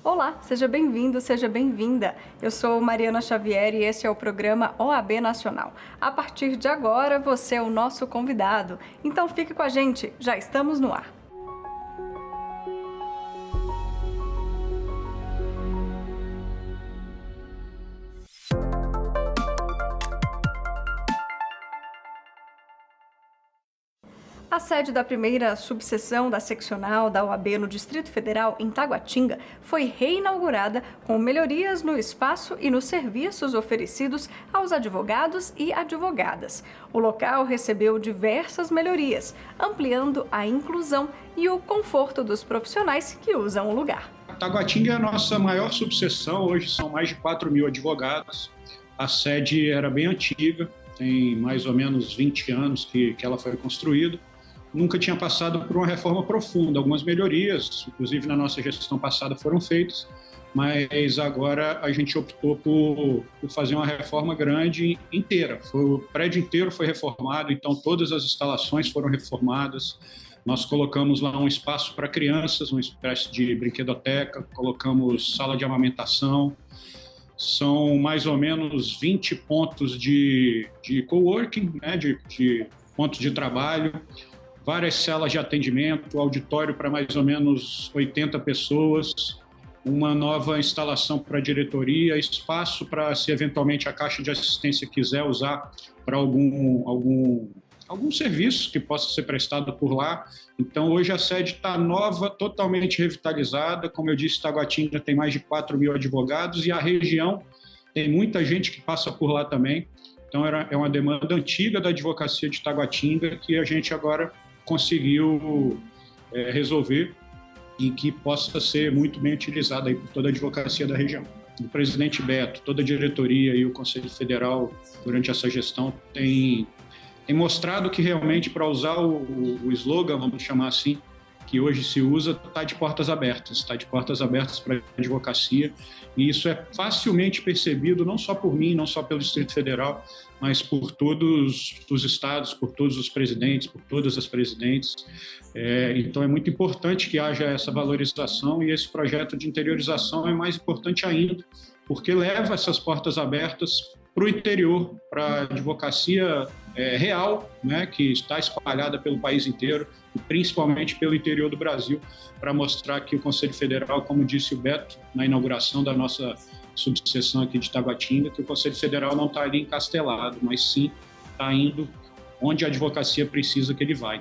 Olá, seja bem-vindo, seja bem-vinda. Eu sou Mariana Xavier e esse é o programa OAB Nacional. A partir de agora, você é o nosso convidado. Então fique com a gente, já estamos no ar. A sede da primeira subseção da seccional da OAB no Distrito Federal, em Taguatinga, foi reinaugurada com melhorias no espaço e nos serviços oferecidos aos advogados e advogadas. O local recebeu diversas melhorias, ampliando a inclusão e o conforto dos profissionais que usam o lugar. Taguatinga é a nossa maior subseção, hoje são mais de 4.000 advogados. A sede era bem antiga, tem mais ou menos 20 anos que ela foi construída. Nunca tinha passado por uma reforma profunda. Algumas melhorias, inclusive na nossa gestão passada, foram feitas, mas agora a gente optou por fazer uma reforma grande inteira. O prédio inteiro foi reformado, então todas as instalações foram reformadas. Nós colocamos lá um espaço para crianças, uma espécie de brinquedoteca, colocamos sala de amamentação. São mais ou menos 20 pontos de coworking, né, de pontos de trabalho, várias salas de atendimento, auditório para mais ou menos 80 pessoas, uma nova instalação para a diretoria, espaço para, se eventualmente a Caixa de Assistência quiser usar para algum serviço que possa ser prestado por lá. Então, hoje a sede está nova, totalmente revitalizada. Como eu disse, Taguatinga tem mais de 4.000 advogados e a região tem muita gente que passa por lá também. Então, é uma demanda antiga da advocacia de Taguatinga que a gente agora conseguiu resolver e que possa ser muito bem utilizada aí por toda a advocacia da região. O presidente Beto, toda a diretoria e o Conselho Federal, durante essa gestão, tem mostrado que realmente, para usar o slogan, vamos chamar assim, que hoje se usa, está de portas abertas para a advocacia, e isso é facilmente percebido, não só por mim, não só pelo Distrito Federal, mas por todos os estados, por todos os presidentes, por todas as presidentes. Então é muito importante que haja essa valorização, e esse projeto de interiorização é mais importante ainda, porque leva essas portas abertas para o interior, para a advocacia real, né, que está espalhada pelo país inteiro, e principalmente pelo interior do Brasil, para mostrar que o Conselho Federal, como disse o Beto na inauguração da nossa subseção aqui de Taguatinga, que o Conselho Federal não está ali encastelado, mas sim está indo onde a advocacia precisa que ele vai.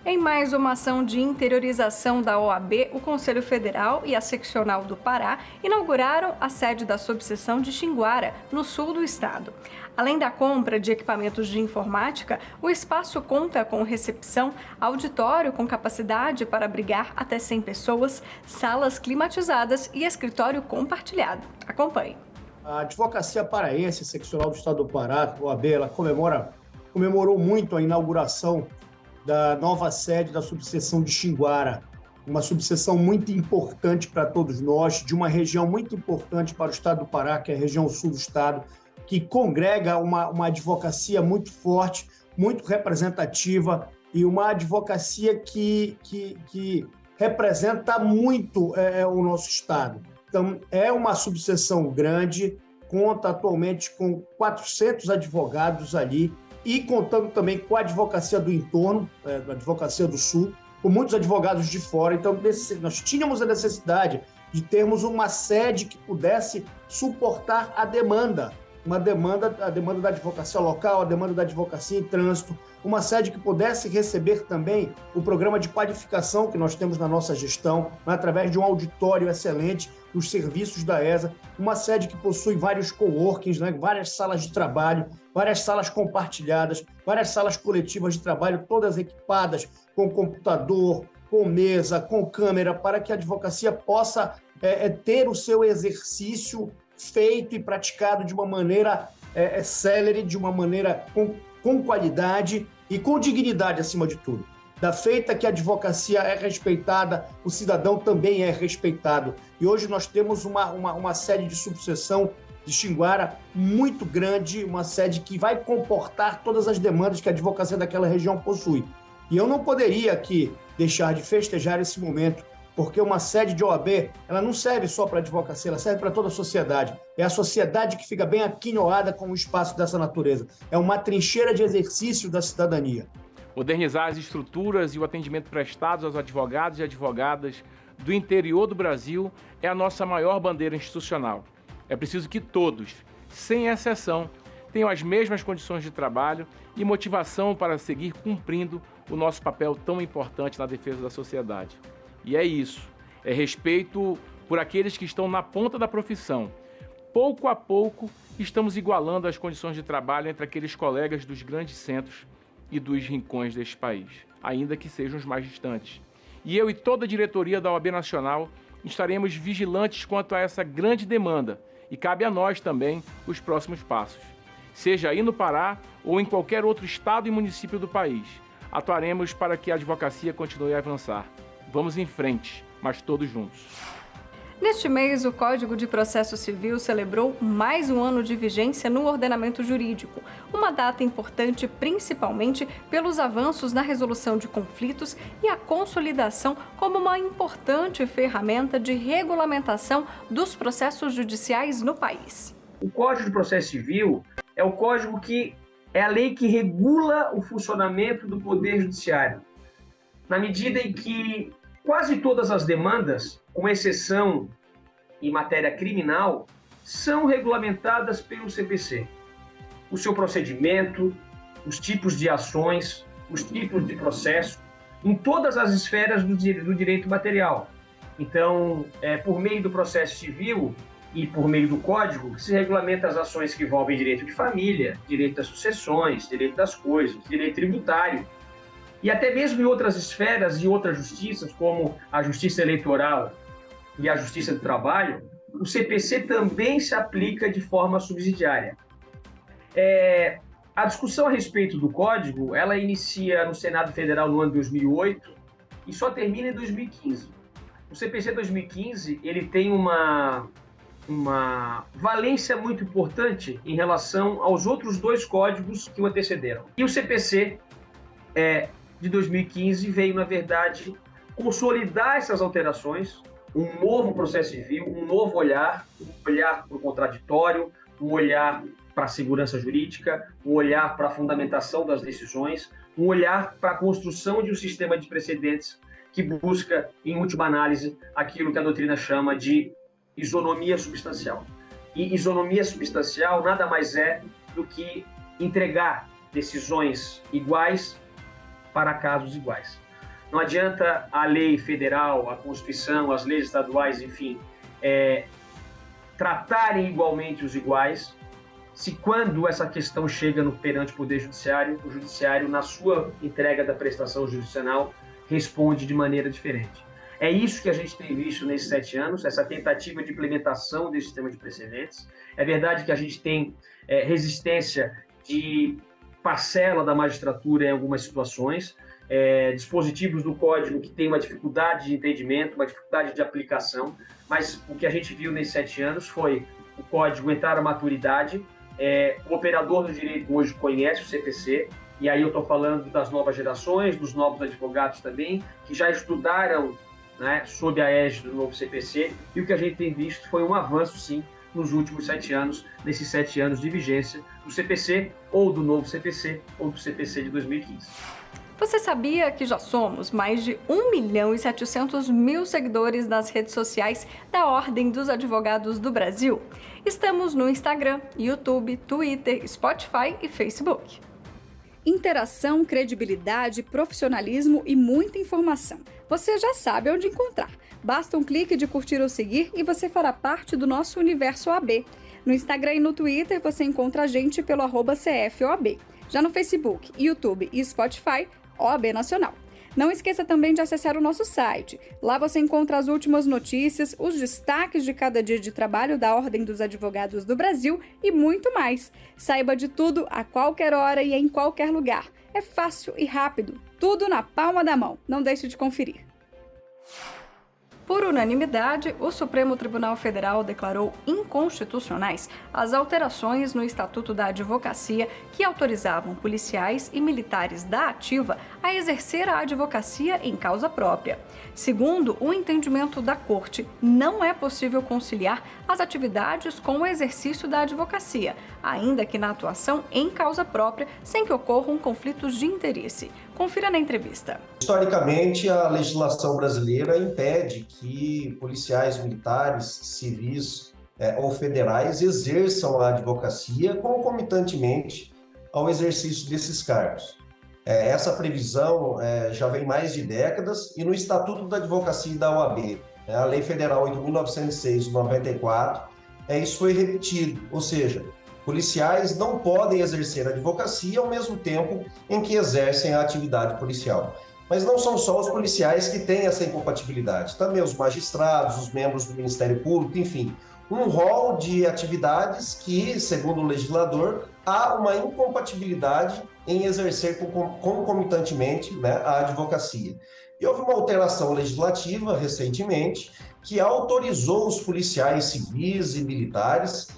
Em mais uma ação de interiorização da OAB, o Conselho Federal e a Seccional do Pará inauguraram a sede da subseção de Xinguara, no sul do estado. Além da compra de equipamentos de informática, o espaço conta com recepção, auditório com capacidade para abrigar até 100 pessoas, salas climatizadas e escritório compartilhado. Acompanhe. A Advocacia Paraense, Seccional do Estado do Pará, OAB, ela comemorou muito a inauguração da nova sede da subseção de Xinguara, uma subseção muito importante para todos nós, de uma região muito importante para o estado do Pará, que é a região sul do estado, que congrega uma advocacia muito forte, muito representativa, e uma advocacia que representa muito o nosso estado. Então, é uma subseção grande, conta atualmente com 400 advogados ali, e contando também com a advocacia do entorno, a advocacia do sul, com muitos advogados de fora. Então, nós tínhamos a necessidade de termos uma sede que pudesse suportar a demanda da advocacia local, a demanda da advocacia em trânsito, uma sede que pudesse receber também o programa de qualificação que nós temos na nossa gestão, através de um auditório excelente, os serviços da ESA, uma sede que possui vários coworkings, né, várias salas de trabalho, várias salas compartilhadas, várias salas coletivas de trabalho, todas equipadas com computador, com mesa, com câmera, para que a advocacia possa ter o seu exercício feito e praticado de uma maneira célere, de uma maneira com qualidade e com dignidade, acima de tudo. Da feita que a advocacia é respeitada, o cidadão também é respeitado. E hoje nós temos uma sede de subseção de Xinguara muito grande, uma sede que vai comportar todas as demandas que a advocacia daquela região possui. E eu não poderia aqui deixar de festejar esse momento porque uma sede de OAB, ela não serve só para a advocacia, ela serve para toda a sociedade. É a sociedade que fica bem aquinhoada com o espaço dessa natureza. É uma trincheira de exercício da cidadania. Modernizar as estruturas e o atendimento prestados aos advogados e advogadas do interior do Brasil é a nossa maior bandeira institucional. É preciso que todos, sem exceção, tenham as mesmas condições de trabalho e motivação para seguir cumprindo o nosso papel tão importante na defesa da sociedade. E é isso, é respeito por aqueles que estão na ponta da profissão. Pouco a pouco, estamos igualando as condições de trabalho entre aqueles colegas dos grandes centros e dos rincões deste país, ainda que sejam os mais distantes. E eu e toda a diretoria da OAB Nacional estaremos vigilantes quanto a essa grande demanda e cabe a nós também os próximos passos. Seja aí no Pará ou em qualquer outro estado e município do país, atuaremos para que a advocacia continue a avançar. Vamos em frente, mas todos juntos. Neste mês, o Código de Processo Civil celebrou mais um ano de vigência no ordenamento jurídico, uma data importante principalmente pelos avanços na resolução de conflitos e a consolidação como uma importante ferramenta de regulamentação dos processos judiciais no país. O Código de Processo Civil é o código que é a lei que regula o funcionamento do Poder Judiciário, na medida em que quase todas as demandas, com exceção em matéria criminal, são regulamentadas pelo CPC. O seu procedimento, os tipos de ações, os tipos de processo, em todas as esferas do direito material. Então, por meio do processo civil e por meio do Código, se regulamenta as ações que envolvem direito de família, direito das sucessões, direito das coisas, direito tributário, e até mesmo em outras esferas e outras justiças, como a justiça eleitoral e a justiça do trabalho, o CPC também se aplica de forma subsidiária. A discussão a respeito do Código, ela inicia no Senado Federal no ano 2008 e só termina em 2015. O CPC 2015 ele tem uma valência muito importante em relação aos outros dois códigos que o antecederam. E o CPC de 2015 veio, na verdade, consolidar essas alterações, um novo processo civil, um novo olhar, um olhar para o contraditório, um olhar para a segurança jurídica, um olhar para a fundamentação das decisões, um olhar para a construção de um sistema de precedentes que busca, em última análise, aquilo que a doutrina chama de isonomia substancial. E isonomia substancial nada mais é do que entregar decisões iguais para casos iguais. Não adianta a lei federal, a Constituição, as leis estaduais, enfim, tratarem igualmente os iguais, se quando essa questão chega perante o Poder Judiciário, o Judiciário, na sua entrega da prestação jurisdicional, responde de maneira diferente. É isso que a gente tem visto nesses 7 anos, essa tentativa de implementação desse sistema de precedentes. É verdade que a gente tem resistência de parcela da magistratura em algumas situações, dispositivos do Código que têm uma dificuldade de entendimento, uma dificuldade de aplicação, mas o que a gente viu nesses 7 anos foi o Código entrar à maturidade, o operador do direito hoje conhece o CPC, e aí eu estou falando das novas gerações, dos novos advogados também, que já estudaram, né, sob a égide do novo CPC, e o que a gente tem visto foi um avanço, sim, nos últimos 7 anos, nesses 7 anos de vigência do CPC, ou do novo CPC, ou do CPC de 2015. Você sabia que já somos mais de 1.700.000 seguidores nas redes sociais da Ordem dos Advogados do Brasil? Estamos no Instagram, YouTube, Twitter, Spotify e Facebook. Interação, credibilidade, profissionalismo e muita informação. Você já sabe onde encontrar. Basta um clique de curtir ou seguir e você fará parte do nosso universo OAB. No Instagram e no Twitter você encontra a gente pelo @CFOAB. Já no Facebook, YouTube e Spotify, OAB Nacional. Não esqueça também de acessar o nosso site. Lá você encontra as últimas notícias, os destaques de cada dia de trabalho da Ordem dos Advogados do Brasil e muito mais. Saiba de tudo a qualquer hora e em qualquer lugar. É fácil e rápido, tudo na palma da mão. Não deixe de conferir. Por unanimidade, o Supremo Tribunal Federal declarou inconstitucionais as alterações no Estatuto da Advocacia que autorizavam policiais e militares da ativa a exercer a advocacia em causa própria. Segundo o entendimento da Corte, não é possível conciliar as atividades com o exercício da advocacia, ainda que na atuação em causa própria, sem que ocorram conflitos de interesse. Confira na entrevista. Historicamente, a legislação brasileira impede que policiais militares, civis ou federais exerçam a advocacia concomitantemente ao exercício desses cargos. Essa previsão já vem mais de décadas e no Estatuto da Advocacia e da OAB, a Lei Federal 8.906 de 94, isso foi repetido, ou seja, policiais não podem exercer a advocacia ao mesmo tempo em que exercem a atividade policial. Mas não são só os policiais que têm essa incompatibilidade, também os magistrados, os membros do Ministério Público, enfim, um rol de atividades que, segundo o legislador, há uma incompatibilidade em exercer concomitantemente a advocacia. E houve uma alteração legislativa recentemente que autorizou os policiais civis e militares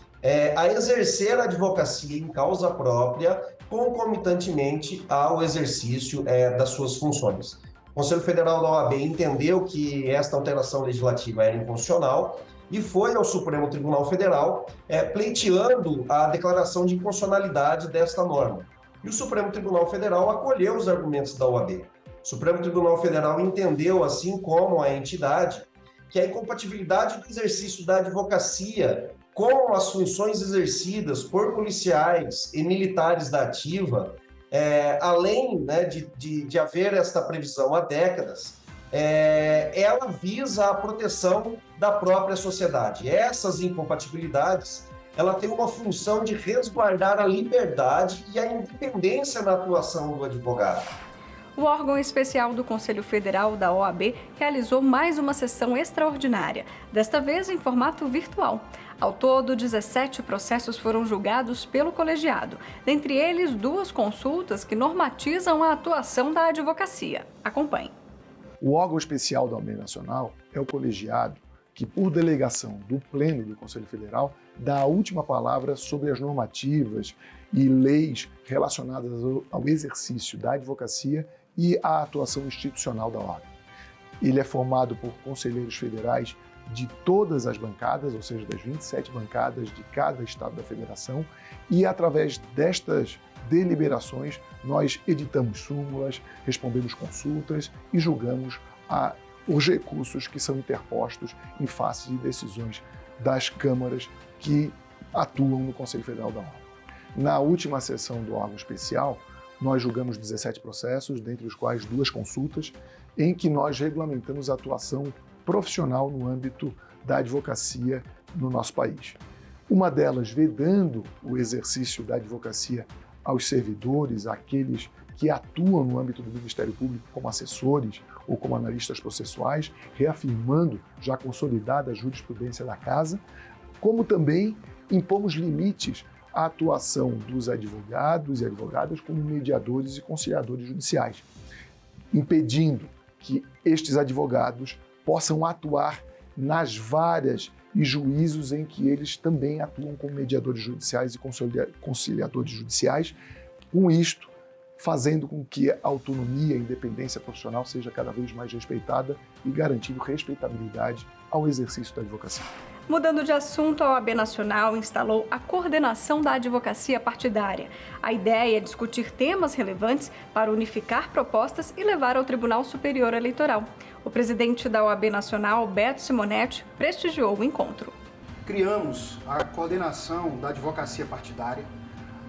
a exercer a advocacia em causa própria concomitantemente ao exercício das suas funções. O Conselho Federal da OAB entendeu que esta alteração legislativa era inconstitucional e foi ao Supremo Tribunal Federal pleiteando a declaração de inconstitucionalidade desta norma. E o Supremo Tribunal Federal acolheu os argumentos da OAB. O Supremo Tribunal Federal entendeu, assim como a entidade, que a incompatibilidade do exercício da advocacia com as funções exercidas por policiais e militares da ativa, além de haver esta previsão há décadas, ela visa a proteção da própria sociedade. Essas incompatibilidades, ela tem uma função de resguardar a liberdade e a independência na atuação do advogado. O órgão especial do Conselho Federal da OAB realizou mais uma sessão extraordinária, desta vez em formato virtual. Ao todo, 17 processos foram julgados pelo colegiado, dentre eles 2 consultas que normatizam a atuação da advocacia. Acompanhe. O órgão especial da OAB Nacional é o colegiado que, por delegação do Pleno do Conselho Federal, dá a última palavra sobre as normativas e leis relacionadas ao exercício da advocacia e à atuação institucional da OAB. Ele é formado por conselheiros federais de todas as bancadas, ou seja, das 27 bancadas de cada estado da federação, e através destas deliberações nós editamos súmulas, respondemos consultas e julgamos os recursos que são interpostos em face de decisões das câmaras que atuam no Conselho Federal da OAB. Na última sessão do órgão especial, nós julgamos 17 processos, dentre os quais 2 consultas, em que nós regulamentamos a atuação profissional no âmbito da advocacia no nosso país. Uma delas vedando o exercício da advocacia aos servidores, aqueles que atuam no âmbito do Ministério Público como assessores ou como analistas processuais, reafirmando já consolidada a jurisprudência da Casa, como também impomos limites à atuação dos advogados e advogadas como mediadores e conciliadores judiciais, impedindo que estes advogados possam atuar nas varas e juízos em que eles também atuam como mediadores judiciais e conciliadores judiciais, com isto fazendo com que a autonomia e a independência profissional seja cada vez mais respeitada e garantindo respeitabilidade ao exercício da advocacia. Mudando de assunto, a OAB Nacional instalou a coordenação da advocacia partidária. A ideia é discutir temas relevantes para unificar propostas e levar ao Tribunal Superior Eleitoral. O presidente da OAB Nacional, Beto Simonetti, prestigiou o encontro. Criamos a coordenação da advocacia partidária,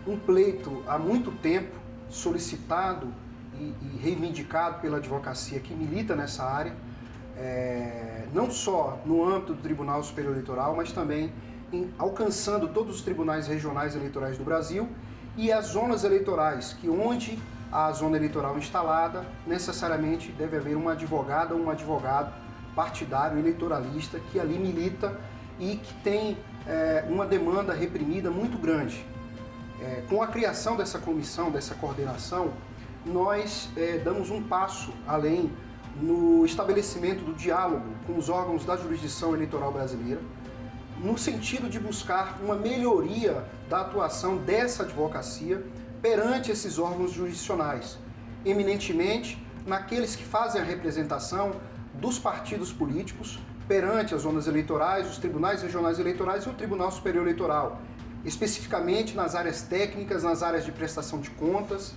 um pleito há muito tempo solicitado e reivindicado pela advocacia que milita nessa área, não só no âmbito do Tribunal Superior Eleitoral, mas também alcançando todos os tribunais regionais eleitorais do Brasil e as zonas eleitorais, que onde a zona eleitoral instalada, necessariamente deve haver uma advogada ou um advogado partidário eleitoralista que ali milita e que tem uma demanda reprimida muito grande. Com a criação dessa comissão, dessa coordenação, nós damos um passo além no estabelecimento do diálogo com os órgãos da jurisdição eleitoral brasileira, no sentido de buscar uma melhoria da atuação dessa advocacia perante esses órgãos jurisdicionais, eminentemente naqueles que fazem a representação dos partidos políticos perante as zonas eleitorais, os tribunais regionais eleitorais e o Tribunal Superior Eleitoral, especificamente nas áreas técnicas, nas áreas de prestação de contas,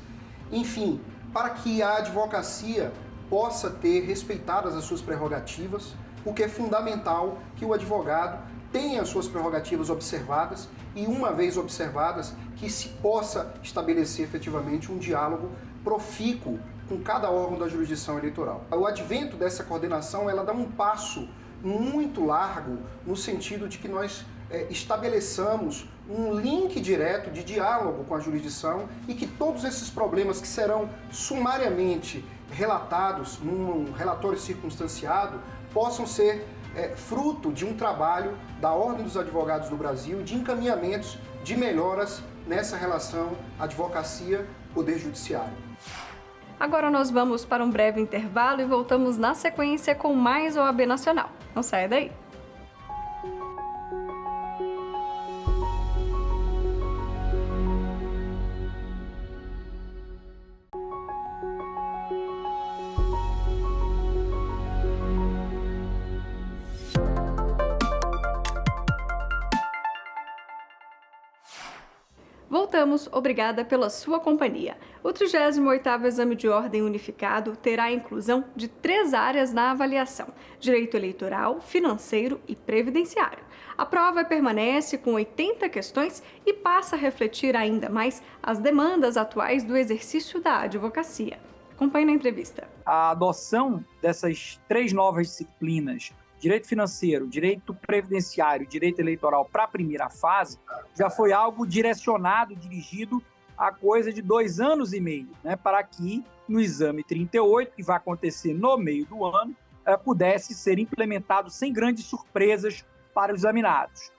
enfim, para que a advocacia possa ter respeitadas as suas prerrogativas, o que é fundamental que o advogado tenha as suas prerrogativas observadas e, uma vez observadas, que se possa estabelecer efetivamente um diálogo profícuo com cada órgão da jurisdição eleitoral. O advento dessa coordenação, ela dá um passo muito largo no sentido de que nós estabeleçamos um link direto de diálogo com a jurisdição e que todos esses problemas que serão sumariamente relatados num relatório circunstanciado possam ser fruto de um trabalho da Ordem dos Advogados do Brasil, de encaminhamentos de melhoras nessa relação advocacia-poder judiciário. Agora nós vamos para um breve intervalo e voltamos na sequência com mais OAB Nacional. Não saia daí! Voltamos, obrigada pela sua companhia. O 38º Exame de Ordem Unificado terá a inclusão de 3 áreas na avaliação: direito eleitoral, financeiro e previdenciário. A prova permanece com 80 questões e passa a refletir ainda mais as demandas atuais do exercício da advocacia. Acompanhe na entrevista. A adoção dessas 3 novas disciplinas, direito financeiro, direito previdenciário, direito eleitoral, para a primeira fase, já foi algo direcionado, dirigido há coisa de 2 anos e meio, né, para que no exame 38, que vai acontecer no meio do ano, pudesse ser implementado sem grandes surpresas para os examinados.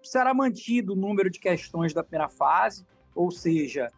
Será mantido o número de questões da primeira fase, ou seja,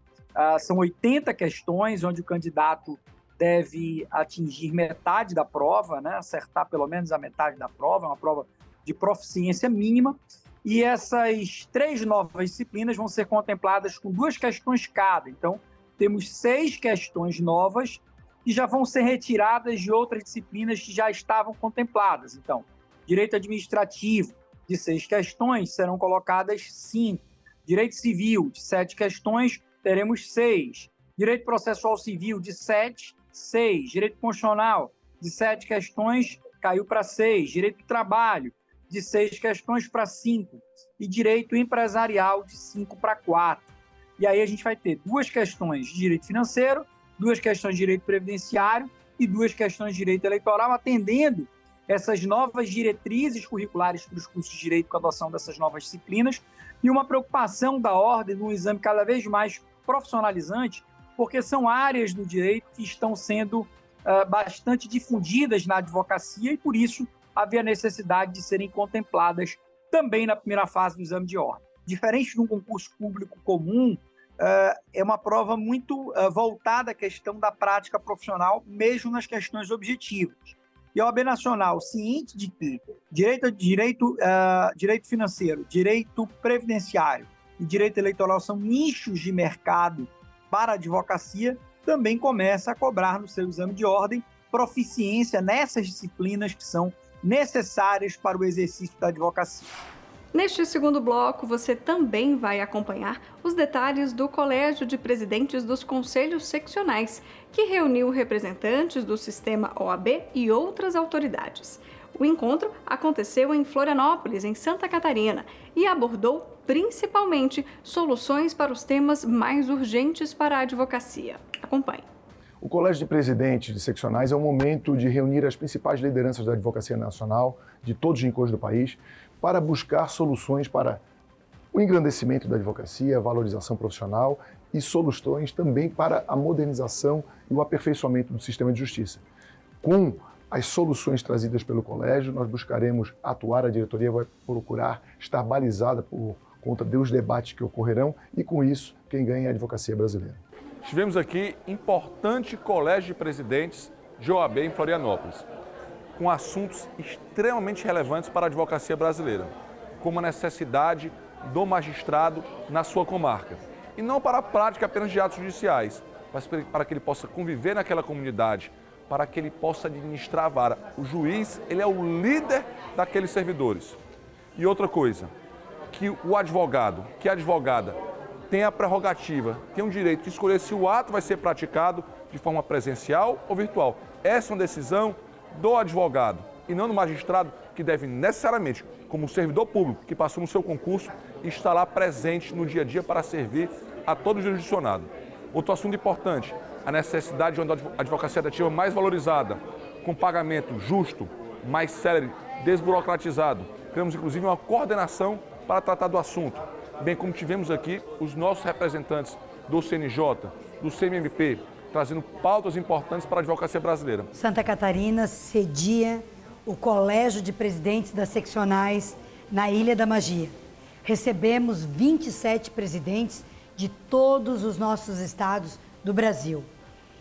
são 80 questões, onde o candidato deve atingir metade da prova, né? Acertar pelo menos a metade da prova, é uma prova de proficiência mínima, e essas 3 novas disciplinas vão ser contempladas com 2 questões cada. Então, temos 6 questões novas que já vão ser retiradas de outras disciplinas que já estavam contempladas. Então, direito administrativo, de 6 questões, serão colocadas 5. Direito civil, de 7 questões, teremos 6. Direito processual civil, de 7, 6. Direito constitucional, de 7 questões, caiu para 6. Direito do trabalho, de 6 questões para 5. E direito empresarial, de 5 para 4. E aí a gente vai ter 2 questões de direito financeiro, 2 questões de direito previdenciário e 2 questões de direito eleitoral, atendendo essas novas diretrizes curriculares para os cursos de direito com a adoção dessas novas disciplinas, e uma preocupação da ordem num exame cada vez mais profissionalizante, porque são áreas do direito que estão sendo bastante difundidas na advocacia e, por isso, havia necessidade de serem contempladas também na primeira fase do exame de ordem. Diferente de um concurso público comum, é uma prova muito voltada à questão da prática profissional, mesmo nas questões objetivas. E a OAB Nacional, ciente de que direito financeiro, direito previdenciário e direito eleitoral são nichos de mercado para a advocacia, também começa a cobrar no seu exame de ordem proficiência nessas disciplinas que são necessárias para o exercício da advocacia. Neste segundo bloco, você também vai acompanhar os detalhes do Colégio de Presidentes dos Conselhos Seccionais, que reuniu representantes do sistema OAB e outras autoridades. O encontro aconteceu em Florianópolis, em Santa Catarina, e abordou principalmente soluções para os temas mais urgentes para a advocacia. Acompanhe. O Colégio de Presidentes de Seccionais é um momento de reunir as principais lideranças da advocacia nacional, de todos os rincões do país, para buscar soluções para o engrandecimento da advocacia, a valorização profissional e soluções também para a modernização e o aperfeiçoamento do sistema de justiça. Com as soluções trazidas pelo colégio, nós buscaremos atuar, a diretoria vai procurar estar balizada por conta dos debates que ocorrerão e, com isso, quem ganha é a advocacia brasileira. Estivemos aqui, importante Colégio de Presidentes de OAB em Florianópolis, com assuntos extremamente relevantes para a advocacia brasileira, como a necessidade do magistrado na sua comarca. E não para a prática apenas de atos judiciais, mas para que ele possa conviver naquela comunidade, para que ele possa administrar a vara. O juiz, ele é o líder daqueles servidores. E outra coisa, que o advogado, que a advogada tem a prerrogativa, tem o direito de escolher se o ato vai ser praticado de forma presencial ou virtual. Essa é uma decisão do advogado e não do magistrado, que deve necessariamente, como servidor público que passou no seu concurso, estar lá presente no dia a dia para servir a todo o jurisdicionado. Outro assunto importante, a necessidade de uma advocacia ativa mais valorizada, com pagamento justo, mais célere, desburocratizado. Criamos, inclusive, uma coordenação para tratar do assunto, bem como tivemos aqui os nossos representantes do CNJ, do CMMP, trazendo pautas importantes para a advocacia brasileira. Santa Catarina cedia o Colégio de Presidentes das Seccionais na Ilha da Magia. Recebemos 27 presidentes de todos os nossos estados do Brasil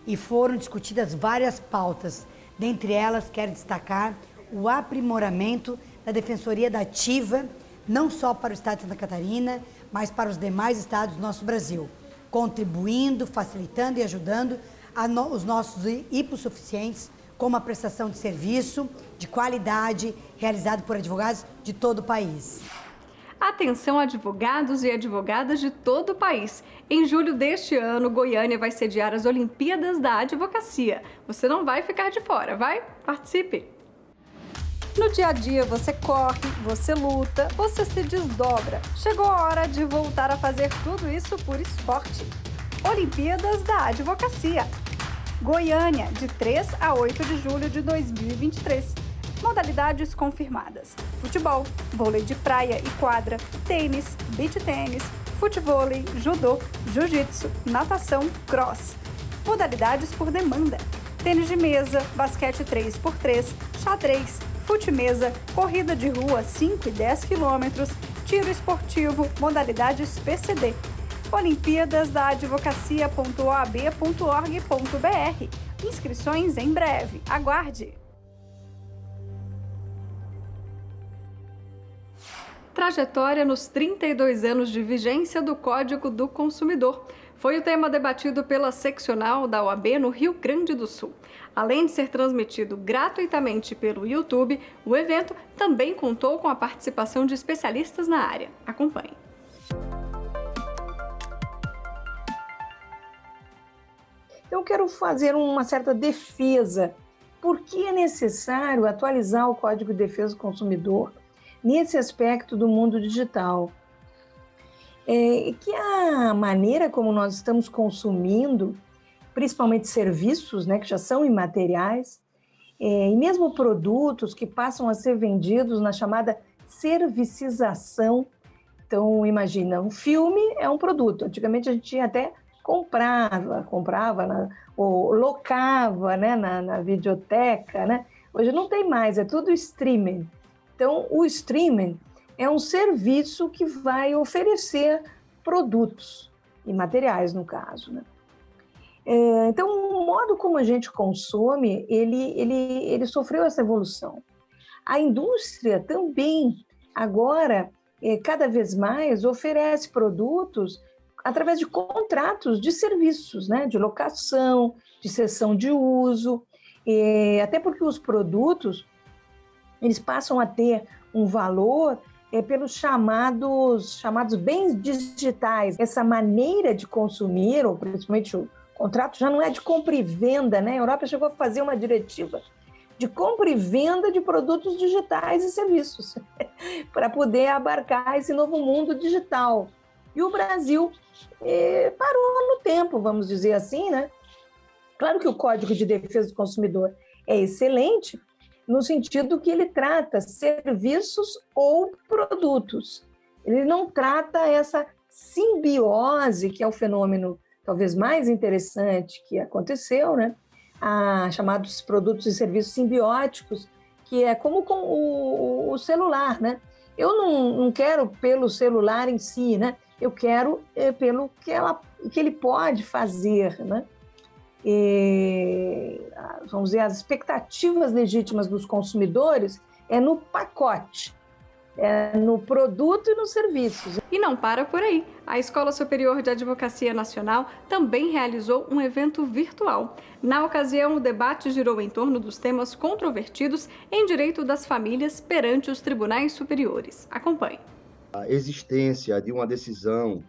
e foram discutidas várias pautas. Dentre elas, quero destacar o aprimoramento da Defensoria da Ativa, não só para o estado de Santa Catarina, mas para os demais estados do nosso Brasil, contribuindo, facilitando e ajudando os nossos hipossuficientes com uma prestação de serviço de qualidade realizado por advogados de todo o país. Atenção, advogados e advogadas de todo o país. Em julho deste ano, Goiânia vai sediar as Olimpíadas da Advocacia. Você não vai ficar de fora, vai? Participe! No dia a dia, você corre, você luta, você se desdobra. Chegou a hora de voltar a fazer tudo isso por esporte. Olimpíadas da Advocacia. Goiânia, de 3 a 8 de julho de 2023. Modalidades confirmadas: futebol, vôlei de praia e quadra, tênis, beach tênis, futevôlei, judô, jiu-jitsu, natação, cross. Modalidades por demanda: tênis de mesa, basquete 3x3, xadrez, fute-mesa, corrida de rua 5 e 10 km, tiro esportivo, modalidades PCD. Olimpíadas da Advocacia.oab.org.br. Inscrições em breve. Aguarde! Trajetória nos 32 anos de vigência do Código do Consumidor. Foi o tema debatido pela seccional da OAB no Rio Grande do Sul. Além de ser transmitido gratuitamente pelo YouTube, o evento também contou com a participação de especialistas na área. Acompanhe. Eu quero fazer uma certa defesa. Por que é necessário atualizar o Código de Defesa do Consumidor nesse aspecto do mundo digital? Que a maneira como nós estamos consumindo, principalmente serviços, né, que já são imateriais, e mesmo produtos que passam a ser vendidos na chamada servicização. Então, imagina, um filme é um produto. Antigamente a gente até comprava ou locava, né, na videoteca, né? Hoje não tem mais, é tudo streaming. Então, o streaming é um serviço que vai oferecer produtos imateriais, no caso, né? Então, o modo como a gente consome, ele sofreu essa evolução. A indústria também, agora, cada vez mais, oferece produtos através de contratos de serviços, né? De locação, de cessão de uso, até porque os produtos eles passam a ter um valor pelos chamados bens digitais. Essa maneira de consumir, ou principalmente o contrato, já não é de compra e venda, né? A Europa chegou a fazer uma diretiva de compra e venda de produtos digitais e serviços para poder abarcar esse novo mundo digital. E o Brasil parou no tempo, vamos dizer assim, né? Claro que o Código de Defesa do Consumidor é excelente, no sentido que ele trata serviços ou produtos. Ele não trata essa simbiose, que é o fenômeno talvez mais interessante que aconteceu, né? Chamados produtos e serviços simbióticos, que é como com o celular, né? Eu não quero pelo celular em si, né? Eu quero pelo que ele pode fazer, né? vamos dizer, as expectativas legítimas dos consumidores é no pacote, é no produto e nos serviços. E não para por aí. A Escola Superior de Advocacia Nacional também realizou um evento virtual. Na ocasião, o debate girou em torno dos temas controvertidos em direito das famílias perante os tribunais superiores. Acompanhe. A existência de uma decisão,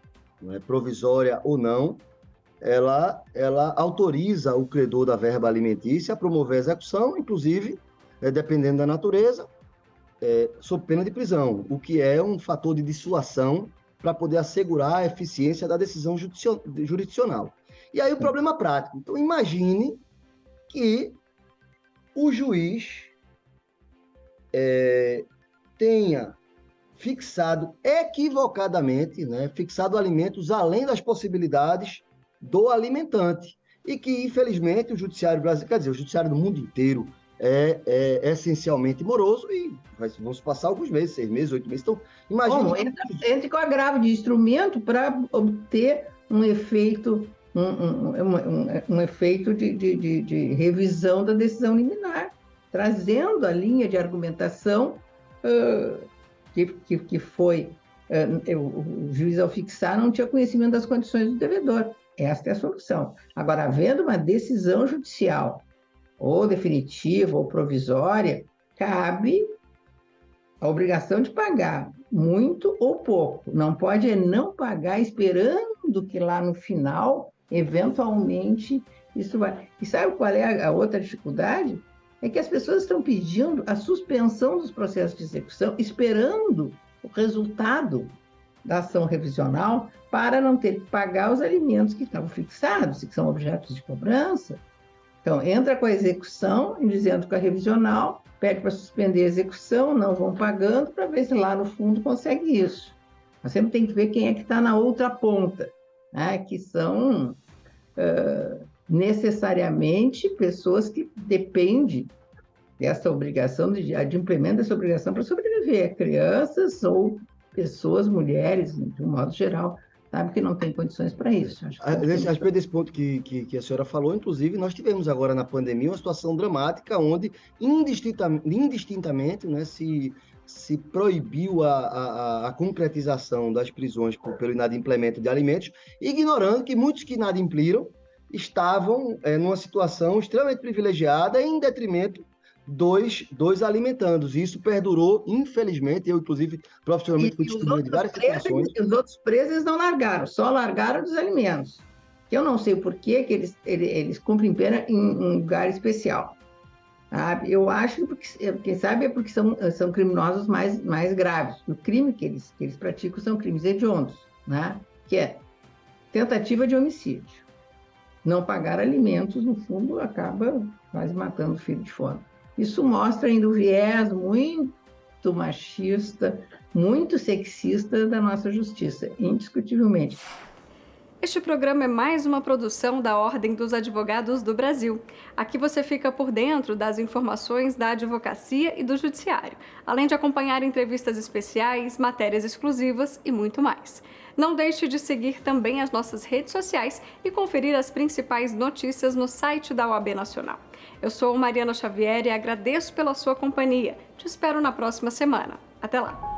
provisória ou não, ela autoriza o credor da verba alimentícia a promover a execução, inclusive, dependendo da natureza, sob pena de prisão, o que é um fator de dissuasão para poder assegurar a eficiência da decisão jurisdicional. E aí o problema prático. Então, imagine que o juiz tenha fixado equivocadamente, fixado alimentos além das possibilidades do alimentante. E que, infelizmente, o judiciário brasileiro, quer dizer, o judiciário do mundo inteiro é essencialmente moroso e vamos passar alguns meses, 6 meses, 8 meses. Então, imagine... Entre com agravo de instrumento para obter um efeito, um efeito de revisão da decisão liminar, trazendo a linha de argumentação que foi... o juiz, ao fixar, não tinha conhecimento das condições do devedor. Esta é a solução. Agora, havendo uma decisão judicial, ou definitiva, ou provisória, cabe a obrigação de pagar, muito ou pouco. Não pode não pagar esperando que lá no final, eventualmente, isso vai... E sabe qual é a outra dificuldade? É que as pessoas estão pedindo a suspensão dos processos de execução, esperando o resultado da ação revisional para não ter que pagar os alimentos que estavam fixados, que são objetos de cobrança. Então, entra com a execução, dizendo que a revisional pede para suspender a execução, não vão pagando, para ver se lá no fundo consegue isso. Mas sempre tem que ver quem é que está na outra ponta, que são necessariamente pessoas que dependem dessa obrigação, de implemento dessa obrigação para sobreviver, crianças ou pessoas, mulheres, de um modo geral, sabe que não tem condições para isso. A respeito desse ponto que a senhora falou, inclusive, nós tivemos agora na pandemia uma situação dramática onde, indistintamente, se proibiu a concretização das prisões pelo inadimplemento de alimentos, ignorando que muitos que inadimpliram estavam numa situação extremamente privilegiada em detrimento dos alimentandos. E isso perdurou, infelizmente, eu, inclusive, profissionalmente fui testemunha de várias situações. Os outros presos não largaram, só largaram dos alimentos. Eu não sei por que eles cumprem pena em lugar especial. Eu acho que, quem sabe, é porque são criminosos mais graves. O crime que eles praticam são crimes hediondos, que é tentativa de homicídio. Não pagar alimentos, no fundo, acaba quase matando o filho de fome. Isso mostra ainda o viés muito machista, muito sexista da nossa justiça, indiscutivelmente. Este programa é mais uma produção da Ordem dos Advogados do Brasil. Aqui você fica por dentro das informações da advocacia e do judiciário, além de acompanhar entrevistas especiais, matérias exclusivas e muito mais. Não deixe de seguir também as nossas redes sociais e conferir as principais notícias no site da OAB Nacional. Eu sou Mariana Xavier e agradeço pela sua companhia. Te espero na próxima semana. Até lá!